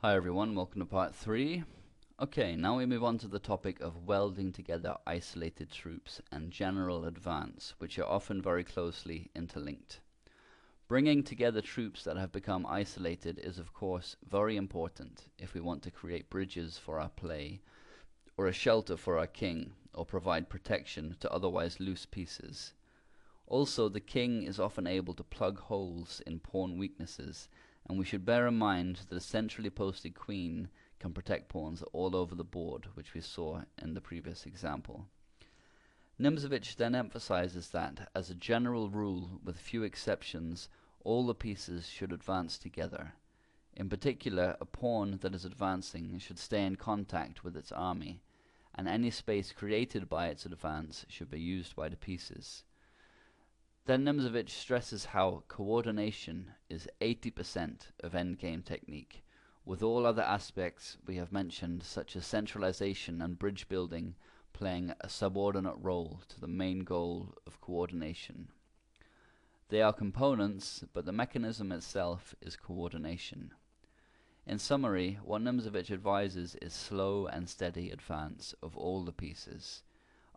Hi everyone, welcome to part 3. Okay, now we move on to the topic of welding together isolated troops and general advance, which are often very closely interlinked. Bringing together troops that have become isolated is of course very important if we want to create bridges for our play, or a shelter for our king, or provide protection to otherwise loose pieces. Also, the king is often able to plug holes in pawn weaknesses, and we should bear in mind that a centrally posted queen can protect pawns all over the board, which we saw in the previous example. Nimzowitsch then emphasizes that, as a general rule, with few exceptions, all the pieces should advance together. In particular, a pawn that is advancing should stay in contact with its army, and any space created by its advance should be used by the pieces. Then Nimzowitsch stresses how coordination is 80% of endgame technique, with all other aspects we have mentioned, such as centralization and bridge building, playing a subordinate role to the main goal of coordination. They are components, but the mechanism itself is coordination. In summary, what Nimzowitsch advises is slow and steady advance of all the pieces,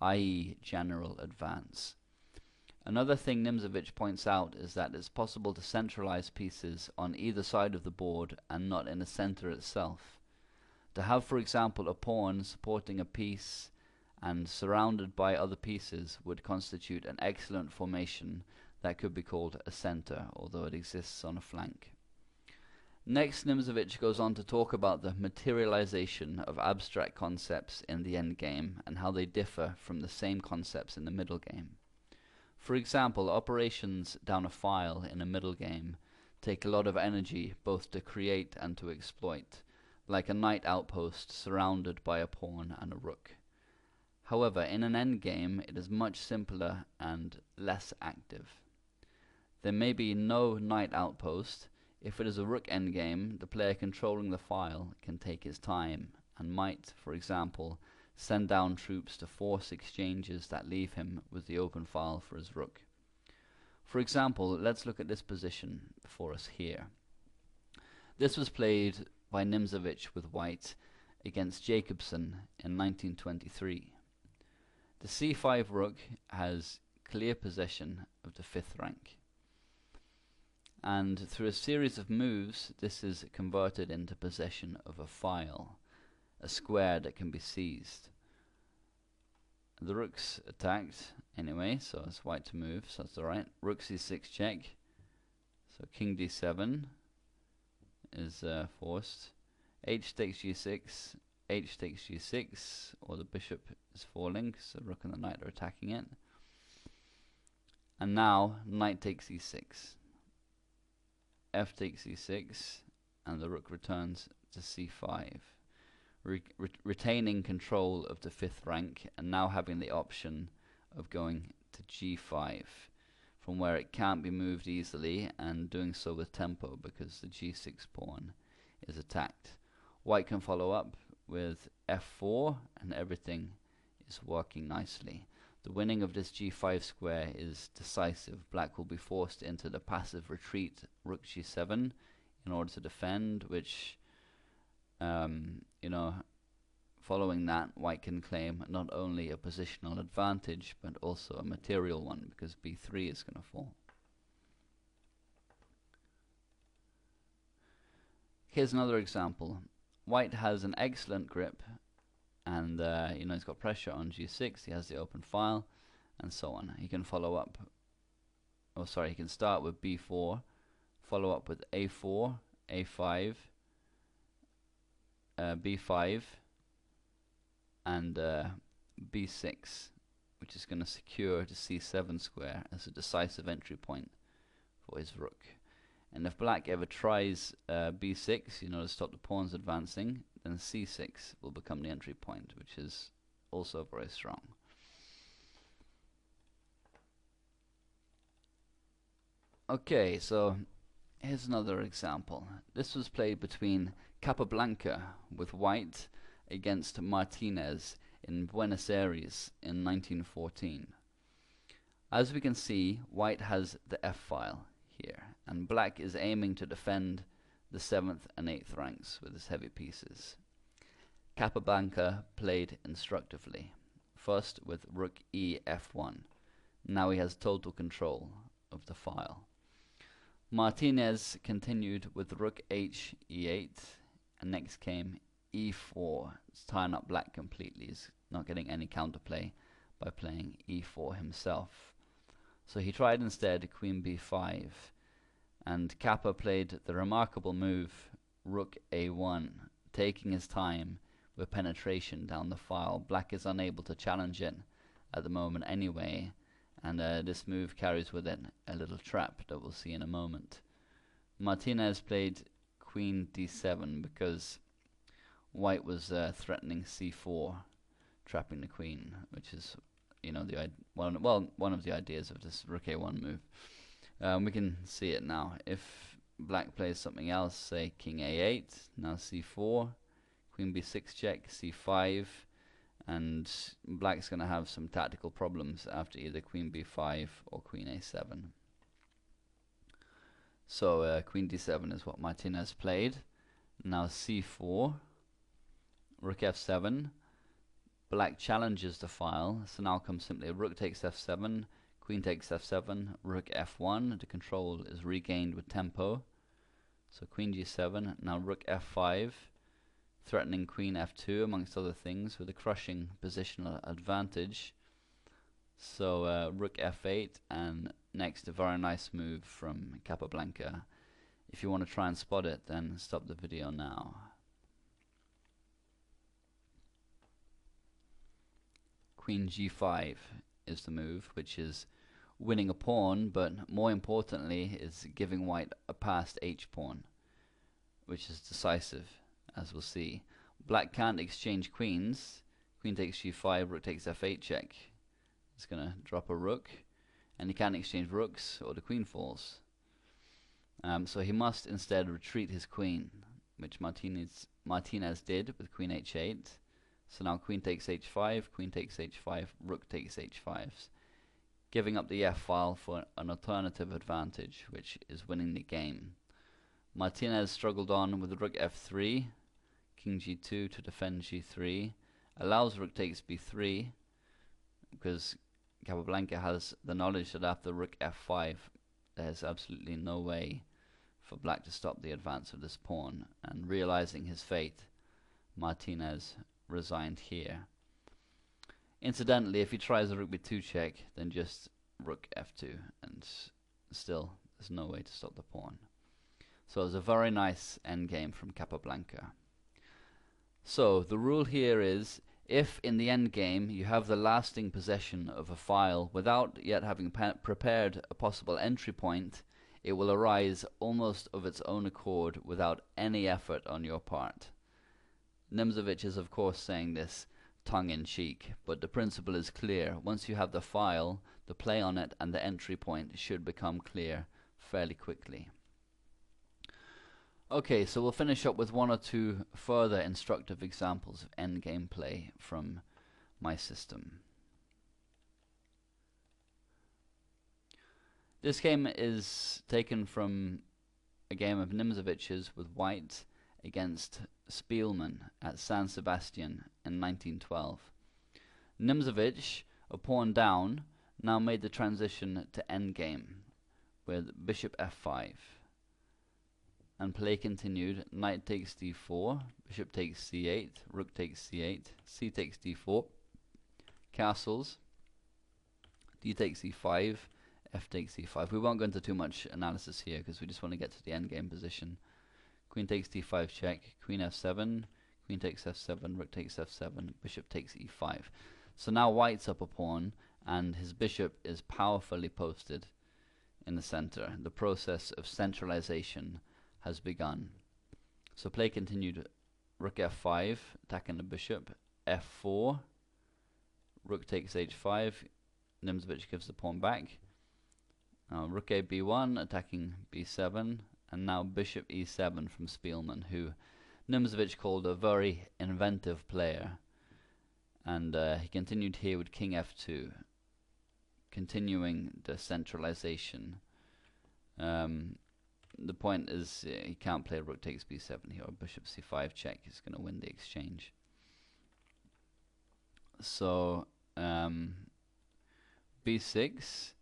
i.e. general advance. Another thing Nimzowitsch points out is that it's possible to centralize pieces on either side of the board and not in the center itself. To have, for example, a pawn supporting a piece and surrounded by other pieces would constitute an excellent formation that could be called a center, although it exists on a flank. Next, Nimzowitsch goes on to talk about the materialization of abstract concepts in the endgame and how they differ from the same concepts in the middle game. For example, operations down a file in a middle game take a lot of energy both to create and to exploit, like a knight outpost surrounded by a pawn and a rook. However, in an endgame it is much simpler and less active. There may be no knight outpost. If it is a rook endgame, the player controlling the file can take his time and might, for example, send down troops to force exchanges that leave him with the open file for his rook. For example, let's look at this position before us here. This was played by Nimzowitsch with white against Jacobson in 1923. The c5 rook has clear possession of the 5th rank. And through a series of moves, this is converted into possession of a file, a square that can be seized. The rook's attacked anyway, so it's white to move, so that's alright. Rook c6 check. So king d7 is forced. H takes g6, h takes g6, or the bishop is falling, so rook and the knight are attacking it. And now knight takes e6. F takes e6, and the rook returns to c5. Retaining control of the 5th rank and now having the option of going to g5 from where it can't be moved easily, and doing so with tempo because the g6 pawn is attacked. White can follow up with f4 and everything is working nicely. The winning of this g5 square is decisive. Black will be forced into the passive retreat rook g7 in order to defend, which following that, white can claim not only a positional advantage but also a material one, because b3 is going to fall. Here's another example. White has an excellent grip, and he's got pressure on g6. He has the open file, and so on. He can follow up. He can start with b4, follow up with a4, a5. b5 and b6, which is going to secure the c7 square as a decisive entry point for his rook. And if black ever tries b6, to stop the pawns advancing, then c6 will become the entry point, which is also very strong. Okay, so here's another example. This was played between Capablanca with white against Martinez in Buenos Aires in 1914. As we can see, white has the f-file here, and black is aiming to defend the 7th and 8th ranks with his heavy pieces. Capablanca played instructively, first with rook e f1. Now he has total control of the file. Martinez continued with rook h e8, and next came e4. It's tying up black completely. He's not getting any counterplay by playing e4 himself. So he tried instead queen b5, and Kappa played the remarkable move rook a1, taking his time with penetration down the file. Black is unable to challenge it at the moment anyway, and this move carries with it a little trap that we'll see in a moment. Martinez played queen d7 because white was threatening c4, trapping the queen, which is, you know, one of the ideas of this rook a1 move. We can see it now. If black plays something else, say king a8, now c4, queen b6 check, c5, and black's going to have some tactical problems after either queen b5 or queen a7. So queen d7 is what Martinez played. Now c4, rook f7. Black challenges the file, so now comes simply rook takes f7, queen takes f7, rook f1. The control is regained with tempo. So queen g7, now rook f5, threatening queen f2 amongst other things with a crushing positional advantage. So rook f8, and next a very nice move from Capablanca. If you want to try and spot it, then stop the video now. Queen g5 is the move, which is winning a pawn, but more importantly is giving white a passed h-pawn, which is decisive, as we'll see. Black can't exchange queens. Queen takes g5, rook takes f8 check. It's going to drop a rook, and he can't exchange rooks or the queen falls. So he must instead retreat his queen, which Martinez did with queen h8. So now queen takes h5, queen takes h5, rook takes h5, giving up the f-file for an alternative advantage, which is winning the game. Martinez struggled on with rook f3, king g2 to defend g3, allows rook takes b3, because Capablanca has the knowledge that after rook f5 there's absolutely no way for black to stop the advance of this pawn, and realizing his fate, Martinez resigned here. Incidentally, if he tries a rook b2 check, then just rook f2, and still there's no way to stop the pawn. So it was a very nice endgame from Capablanca. So the rule here is, if in the endgame you have the lasting possession of a file without yet having prepared a possible entry point, it will arise almost of its own accord without any effort on your part. Nimzowitsch is of course saying this tongue-in-cheek, but the principle is clear. Once you have the file, the play on it and the entry point should become clear fairly quickly. Okay, so we'll finish up with one or two further instructive examples of endgame play from my system. This game is taken from a game of Nimzowicz's with white against Spielmann at San Sebastian in 1912. Nimzowitsch, a pawn down, now made the transition to endgame with bishop f5. And play continued. Knight takes d4, bishop takes c8, rook takes c8, c takes d4, castles, d takes e5, f takes e5. We won't go into too much analysis here because we just want to get to the endgame position. Queen takes d5 check, queen f7, queen takes f7, rook takes f7, bishop takes e5. So now white's up a pawn, and his bishop is powerfully posted in the center. The process of centralization has begun. So play continued. Rook f5, attacking the bishop. f4, rook takes h5. Nimzowitsch gives the pawn back. Rook a b1, attacking b7, and now bishop e7 from Spielmann, who Nimzowitsch called a very inventive player. And he continued here with king f2, continuing the centralization. the point is he can't play rook takes b7 here, or bishop c5 check is going to win the exchange. So b6,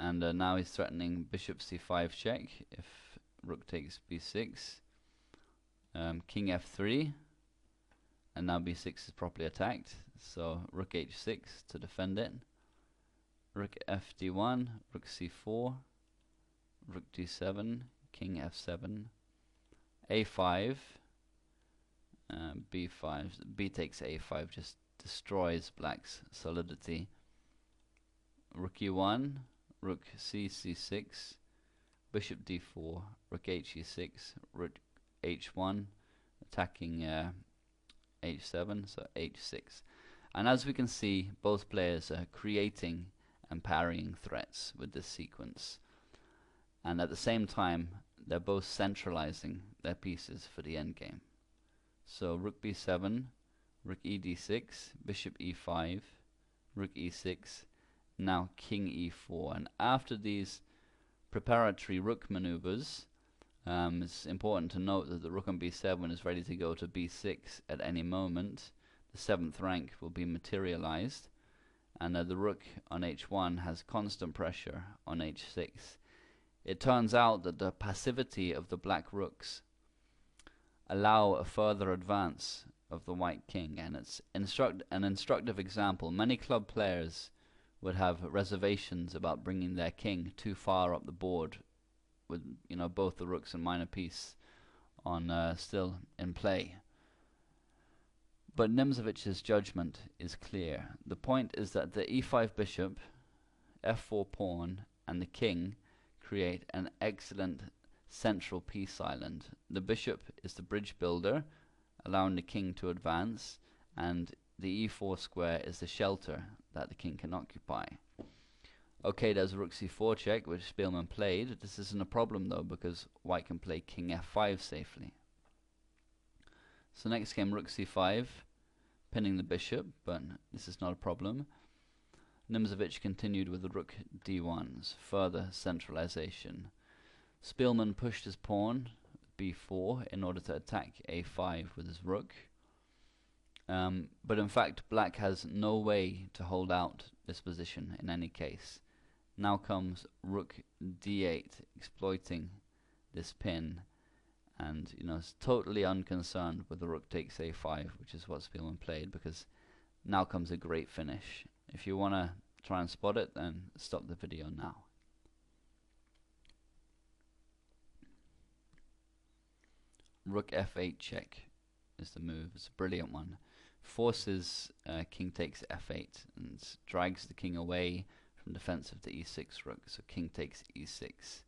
and now he's threatening bishop c5 check if rook takes b6. King f3, and now b6 is properly attacked, so rook h6 to defend it. Rook fd1, rook c4, rook d7, king f7, a5, b5, b takes a5 just destroys black's solidity. Rook e1, rook c6, bishop d4, rook he6, rook h1, attacking h7, so h6. And as we can see, both players are creating and parrying threats with this sequence. And at the same time, they're both centralizing their pieces for the endgame. So rook b7, rook ed6, bishop e5, rook e6, now king e4. And after these preparatory rook maneuvers, it's important to note that the rook on b7 is ready to go to b6 at any moment. The 7th rank will be materialized, and the rook on h1 has constant pressure on h6. It turns out that the passivity of the black rooks allow a further advance of the white king, and it's an instructive example. Many club players would have reservations about bringing their king too far up the board with both the rooks and minor piece on still in play. But Nimzowicz's judgment is clear. The point is that the e5 bishop, f4 pawn, and the king create an excellent central peace island. The bishop is the bridge builder, allowing the king to advance, and the e4 square is the shelter that the king can occupy. Okay, there's a rook c4 check, which Spielman played. This isn't a problem though, because white can play king f5 safely. So next game, rook c5, pinning the bishop, but this is not a problem. Nimzowitsch continued with the rook d1's, further centralization. Spielman pushed his pawn b4 in order to attack a5 with his rook. But in fact, black has no way to hold out this position in any case. Now comes rook d8, exploiting this pin, and it's totally unconcerned with the rook takes a5, which is what Spielman played, because now comes a great finish. If you want to try and spot it, then stop the video now. Rook f8 check is the move. It's a brilliant one. Forces king takes f8 and drags the king away from defensive to e6 rook. So king takes e6.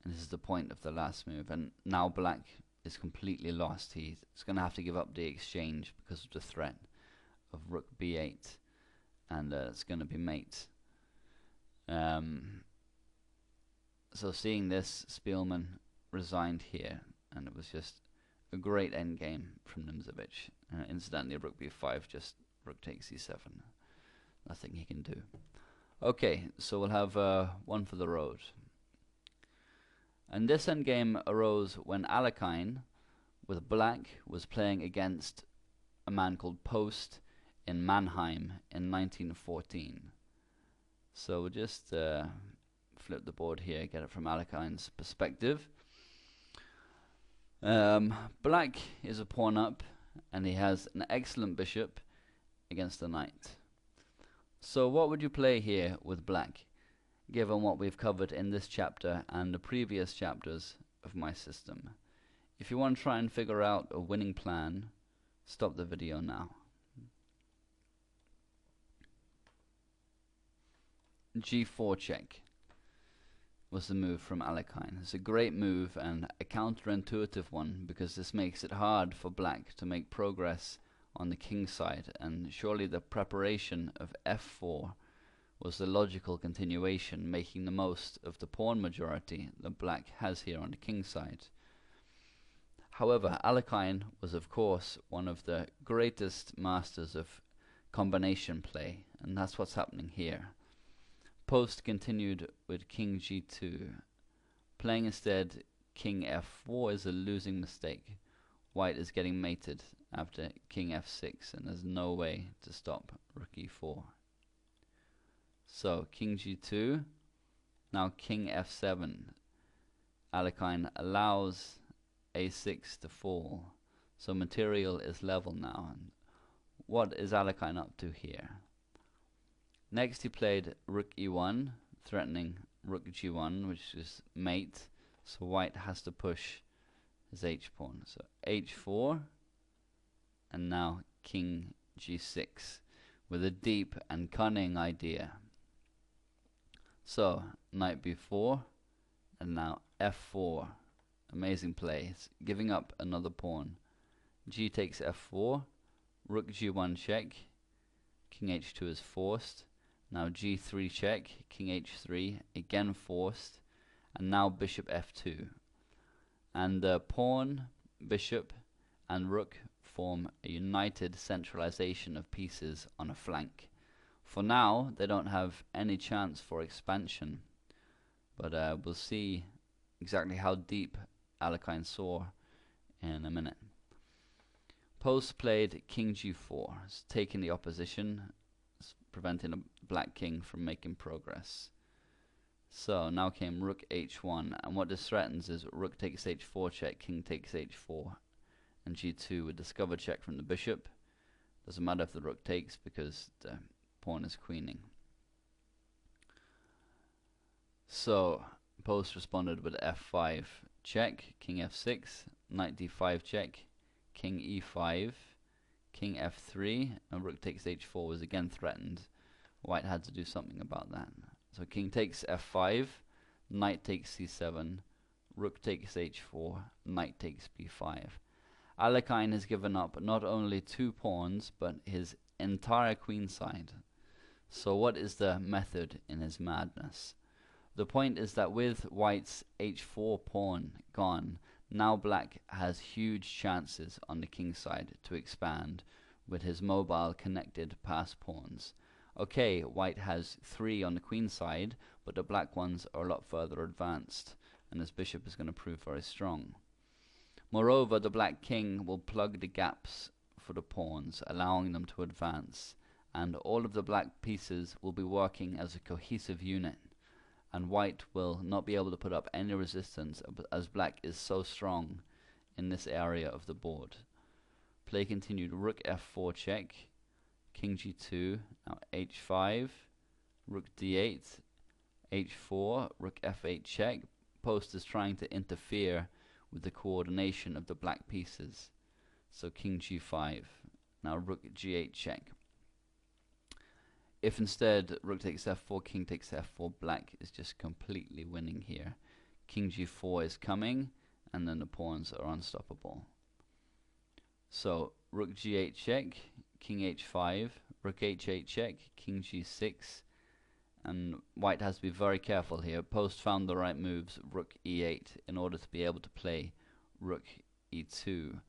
And this is the point of the last move. And now black is completely lost. He's going to have to give up the exchange because of the threat of rook b8. And it's going to be mate. So seeing this, Spielman resigned here. And it was just a great endgame from Nimzowitsch. Incidentally, rook b5, just rook takes e7. Nothing he can do. Okay, so we'll have one for the road. And this endgame arose when Alekhine, with black, was playing against a man called Post in Mannheim in 1914. So we'll just flip the board here, get it from Alekhine's perspective. Black is a pawn up, and he has an excellent bishop against the knight. So what would you play here with black, given what we've covered in this chapter and the previous chapters of my system? If you want to try and figure out a winning plan, stop the video now. G4 check was the move from Alekhine. It's a great move and a counterintuitive one, because this makes it hard for black to make progress on the king side, and surely the preparation of f4 was the logical continuation, making the most of the pawn majority that black has here on the king side. However, Alekhine was of course one of the greatest masters of combination play, and that's what's happening here. Post continued with king g2, playing instead king f4 is a losing mistake. White is getting mated after king f6, and there's no way to stop rook e4. So king g2, now king f7. Alekhine allows a6 to fall, so material is level now. And what is Alekhine up to here? Next he played rook e1, threatening rook g1, which is mate, so white has to push his h-pawn. So h4, and now king g6, with a deep and cunning idea. So knight b4, and now f4. Amazing play. It's giving up another pawn. G takes f4, rook g1 check, king h2 is forced. Now g3 check, king h3, again forced, and now bishop f2. And the pawn, bishop, and rook form a united centralization of pieces on a flank. For now, they don't have any chance for expansion, but we'll see exactly how deep Alekhine saw in a minute. Post played king g4, taking the opposition, preventing a black king from making progress. So now came rook h1, and what this threatens is rook takes h4 check, king takes h4, and g2 with discover check from the bishop. Doesn't matter if the rook takes because the pawn is queening. So Post responded with f5 check, king f6, knight d5 check, king e5, king f3, and rook takes h4 was again threatened. White had to do something about that. So king takes f5, knight takes c7, rook takes h4, knight takes b5. Alekhine has given up not only 2 pawns, but his entire queenside. So what is the method in his madness? The point is that with white's h4 pawn gone, now black has huge chances on the king side to expand with his mobile connected pass pawns. Okay, white has 3 on the queen side, but the black ones are a lot further advanced, and his bishop is going to prove very strong. Moreover, the black king will plug the gaps for the pawns, allowing them to advance, and all of the black pieces will be working as a cohesive unit, and white will not be able to put up any resistance as black is so strong in this area of the board. Play continued, rook f4 check, king g2, now h5, rook d8, h4, rook f8 check. Post is trying to interfere with the coordination of the black pieces. So king g5, now rook g8 check. If instead rook takes f4, king takes f4, black is just completely winning here. King g4 is coming, and then the pawns are unstoppable. So rook g8 check, king h5, rook h8 check, king g6, and white has to be very careful here. Post found the right moves, rook e8, in order to be able to play rook e2.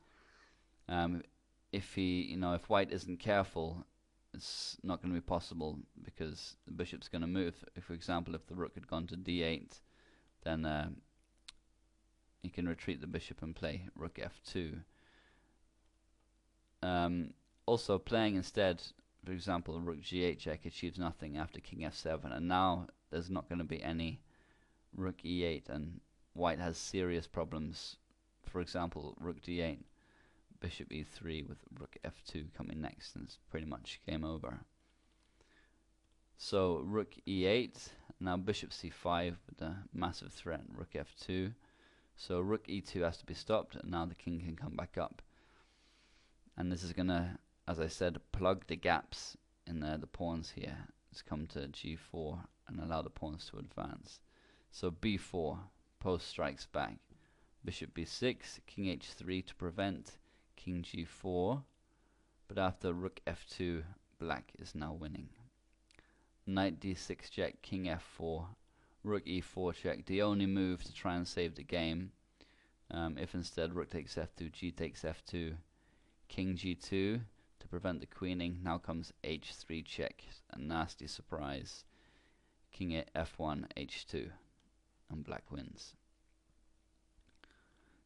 If white isn't careful, it's not going to be possible because the bishop's going to move. For example, if the rook had gone to d8, then you can retreat the bishop and play rook f2. Also playing instead, for example, rook g8 check achieves nothing after king f7, and now there's not going to be any rook e8, and white has serious problems. For example, rook d8, bishop e3 with rook f2 coming next, and it's pretty much game over. So rook e8, now bishop c5 with a massive threat, rook f2. So rook e2 has to be stopped, and now the king can come back up. And this is going to, as I said, plug the gaps in the pawns here. Let's come to g4 and allow the pawns to advance. So b4, post strikes back. Bishop b6, king h3 to prevent king g4. But after rook f2, black is now winning. Knight d6 check, king f4, rook e4 check. The only move to try and save the game. If instead rook takes f2, g takes f2, king g2 to prevent the queening. Now comes h3 check, a nasty surprise. King f1, h2, and black wins.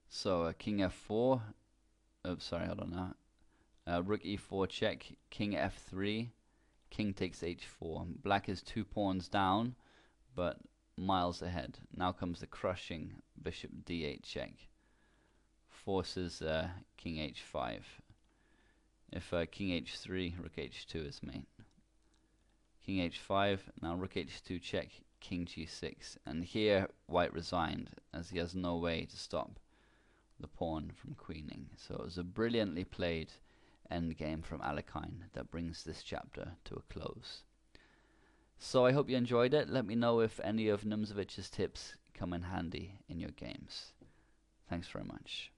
So king f4. Oops, sorry, hold on now. Rook e4 check, king f3, king takes h4. Black is 2 pawns down, but miles ahead. Now comes the crushing bishop d8 check. Forces king h5. If king h3, rook h2 is mate. King h5, now rook h2 check, king g6. And here white resigned, as he has no way to stop the pawn from queening. So it was a brilliantly played endgame from Alekhine that brings this chapter to a close. So I hope you enjoyed it. Let me know if any of Nimzowicz's tips come in handy in your games. Thanks very much.